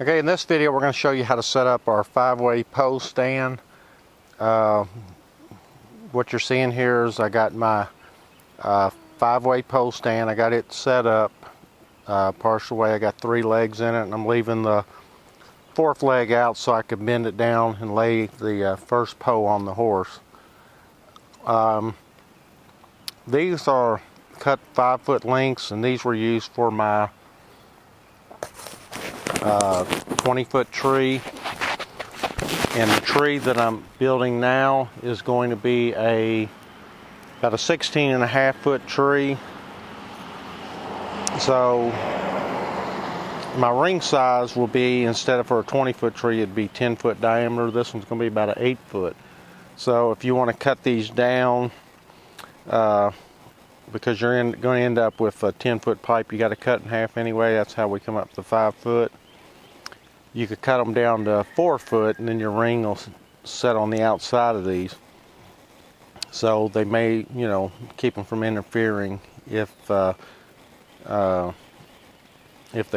Okay, in this video we're going to show you how to set up our 5-way pole stand. What you're seeing here is I got my 5-way pole stand. I got it set up partial way. I got 3 legs in it, and I'm leaving the 4th leg out so I can bend it down and lay the first pole on the horse. These are cut 5-foot lengths, and these were used for my 20-foot tree, and the tree that I'm building now is going to be about a 16.5-foot tree. So my ring size will be, instead of for a 20-foot tree, it'd be 10-foot diameter. This one's going to be about an 8-foot. So if you want to cut these down, because you're going to end up with a 10-foot pipe, you got to cut in half anyway. That's how we come up to 5-foot. You could cut them down to 4-foot, and then your ring will set on the outside of these. So they may, keep them from interfering if they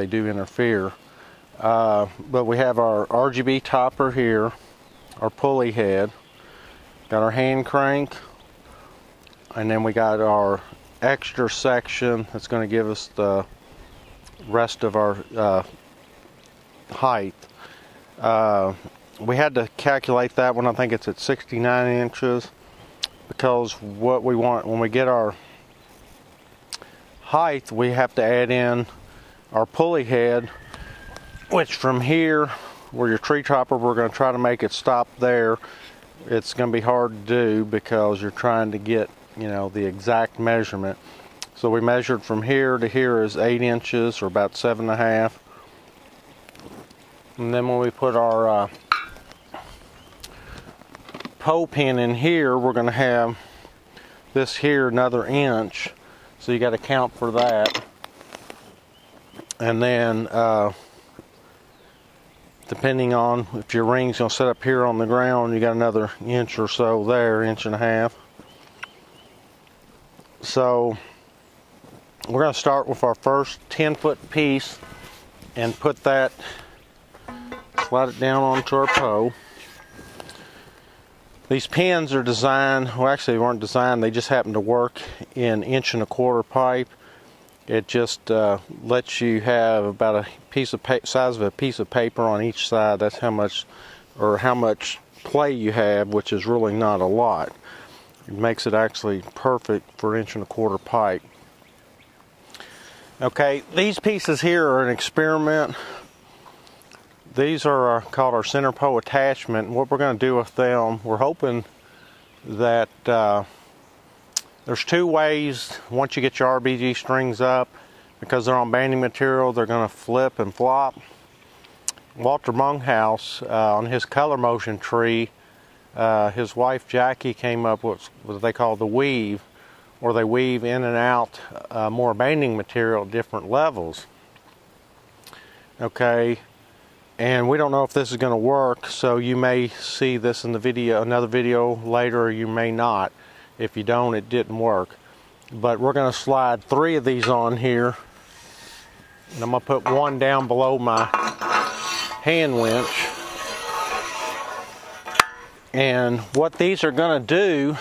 do interfere. But we have our RGB topper here, our pulley head, got our hand crank, and then we got our extra section that's going to give us the rest of our height. We had to calculate that one. I think it's at 69 inches, because what we want when we get our height, we have to add in our pulley head, which from here where your tree topper, we're going to try to make it stop there. It's going to be hard to do because you're trying to get the exact measurement. So we measured from here to here is 8 inches, or about 7.5. And then when we put our pole pin in here, we're going to have this here another inch. So you got to count for that. And then depending on if your ring's going to set up here on the ground, you got another inch or so there, 1.5 inches. So we're going to start with our first 10-foot piece and put that, slide it down onto our pole. These pins are designed, well, actually they weren't designed, they just happen to work in 1.25-inch pipe. It just lets you have about a piece of size of a piece of paper on each side. That's how much play you have, which is really not a lot. It makes it actually perfect for 1.25-inch pipe. Okay, these pieces here are an experiment. These are called our center pole attachment. And what we're going to do with them, we're hoping that there's 2 ways. Once you get your RBG strings up, because they're on banding material, they're going to flip and flop. Walter Monkhouse, on his color motion tree, his wife Jackie came up with what they call the weave, where they weave in and out more banding material at different levels. Okay, and we don't know if this is going to work, so you may see this in the video, another video later, or you may not. If you don't, it didn't work. But we're going to slide 3 of these on here, and I'm going to put one down below my hand winch. And what these are going to do,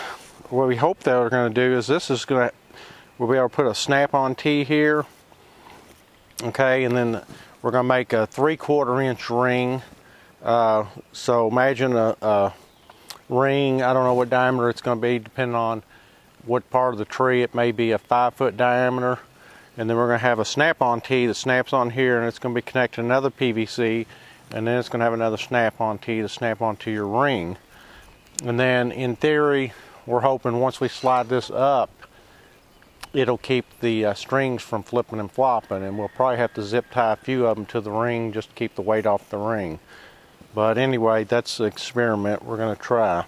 what we hope they're going to do, is this is going to, we'll be able to put a snap-on tee here. Okay, and then we're going to make a 3/4-inch ring. So imagine a ring, I don't know what diameter it's going to be, depending on what part of the tree. It may be a 5-foot diameter. And then we're going to have a snap-on tee that snaps on here, and it's going to be connected to another PVC, and then it's going to have another snap-on tee to snap onto your ring. And then in theory, we're hoping once we slide this up, it'll keep the strings from flipping and flopping, and we'll probably have to zip tie a few of them to the ring just to keep the weight off the ring. But anyway, that's the experiment we're going to try.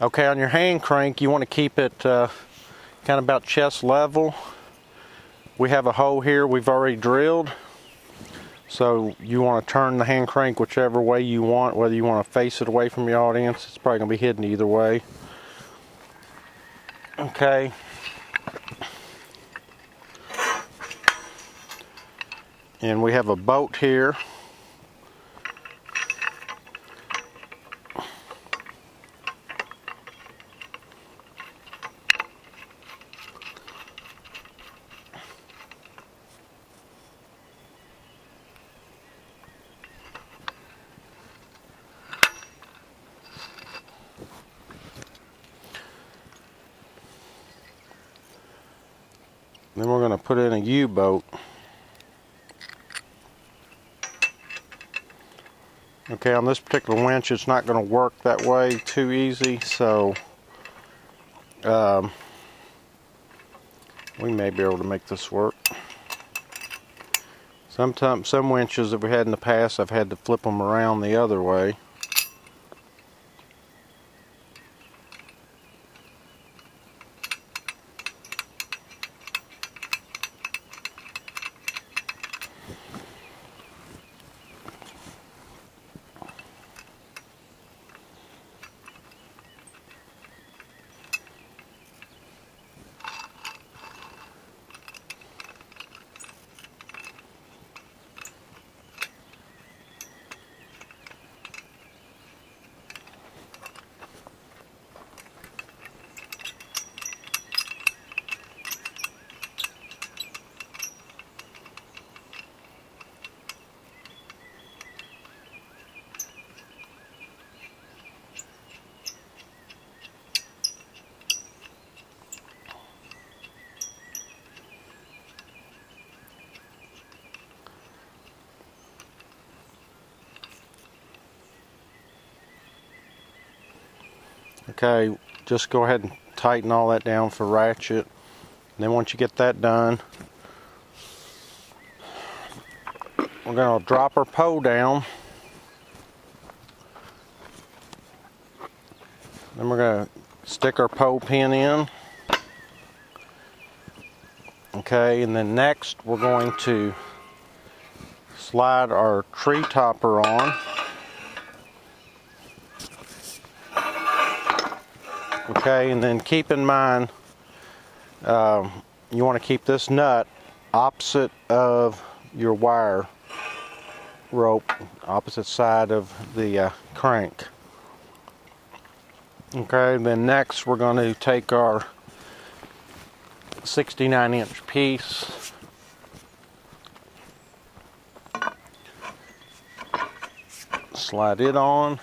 Okay, on your hand crank, you want to keep it kind of about chest level. We have a hole here we've already drilled. So you want to turn the hand crank whichever way you want, whether you want to face it away from your audience. It's probably going to be hidden either way. Okay. And we have a bolt here. Then we're going to put in a U-bolt. Okay, on this particular winch it's not going to work that way too easy, so we may be able to make this work. Sometimes some winches that we had in the past, I've had to flip them around the other way. Okay, just go ahead and tighten all that down for ratchet. And then once you get that done, we're going to drop our pole down. Then we're going to stick our pole pin in. Okay, and then next we're going to slide our tree topper on. Okay, and then keep in mind, you want to keep this nut opposite of your wire rope, opposite side of the crank. Okay, then next we're going to take our 69-inch piece, slide it on.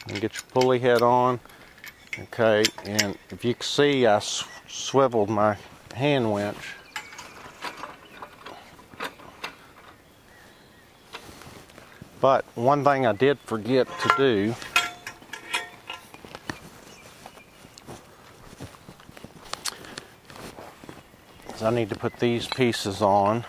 And get your pulley head on. Okay, and if you can see, I swiveled my hand winch. But one thing I did forget to do is I need to put these pieces on.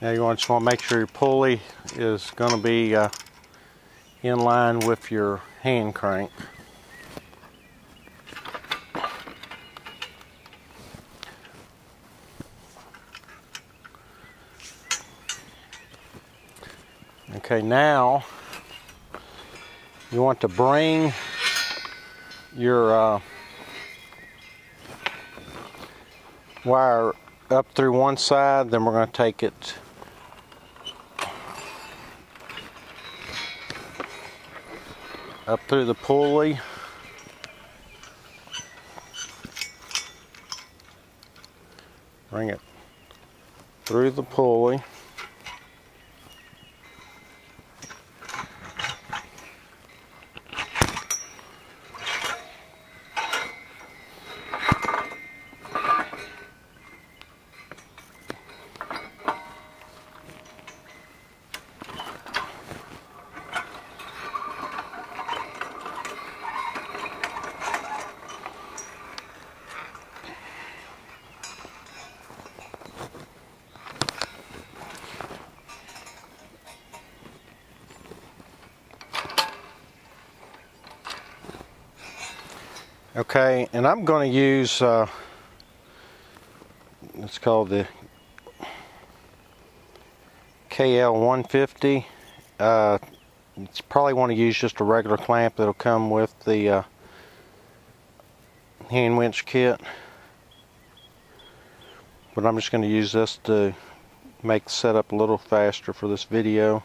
Now you just want to make sure your pulley is going to be in line with your hand crank. Okay, now you want to bring your wire up through one side, then we're going to take it up through the pulley. Bring it through the pulley. Okay, and I'm going to use, it's called the KL150. You probably want to use just a regular clamp that'll come with the hand winch kit. But I'm just going to use this to make the setup a little faster for this video.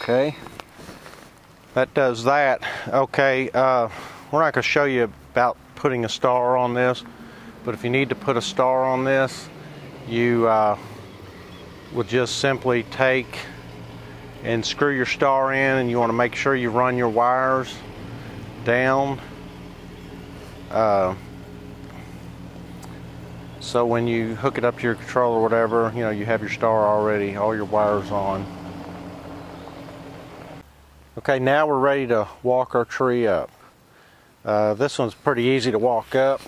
Okay, that does that. Okay, we're not going to show you about putting a star on this, but if you need to put a star on this, you will just simply take and screw your star in, and you want to make sure you run your wires down. So when you hook it up to your controller or whatever, you know, you have your star already, all your wires on. Okay, now we're ready to walk our tree up. This one's pretty easy to walk up.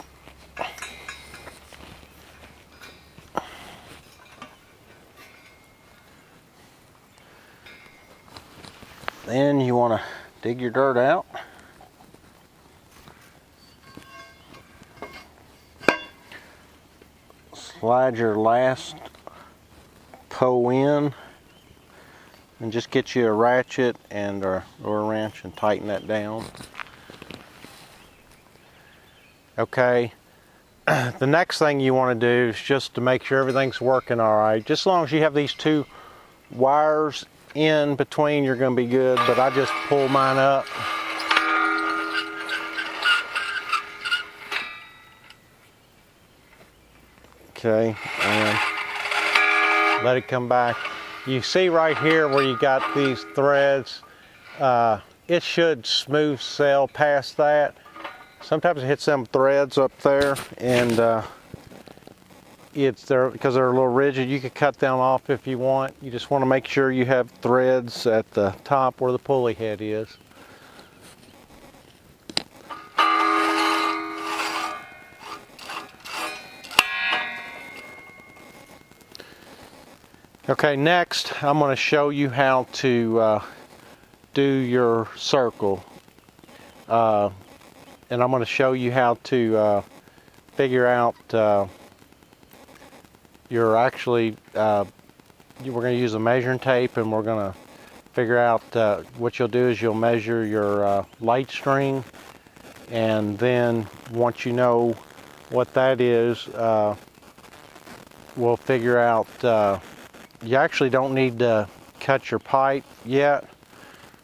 Then you want to dig your dirt out. Slide your last hoe in. And just get you a ratchet and or a wrench and tighten that down. Okay, the next thing you want to do is just to make sure everything's working all right. Just as long as you have these two wires in between, you're going to be good, but I just pull mine up. Okay, and let it come back. You see right here where you got these threads, it should smooth sail past that. Sometimes it hits them threads up there, and it's there because they're a little rigid. You could cut them off if you want. You just want to make sure you have threads at the top where the pulley head is. Okay, next I'm going to show you how to do your circle, and I'm going to show you how to figure out you're actually we're going to use a measuring tape, and we're going to figure out what you'll do is you'll measure your light string, and then once you know what that is, we'll figure out you actually don't need to cut your pipe yet.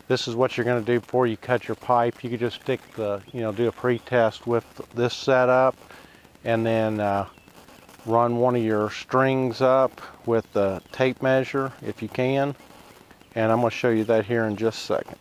This is what you're going to do before you cut your pipe. You could just stick the, do a pre-test with this setup, and then run one of your strings up with the tape measure if you can. And I'm going to show you that here in just a second.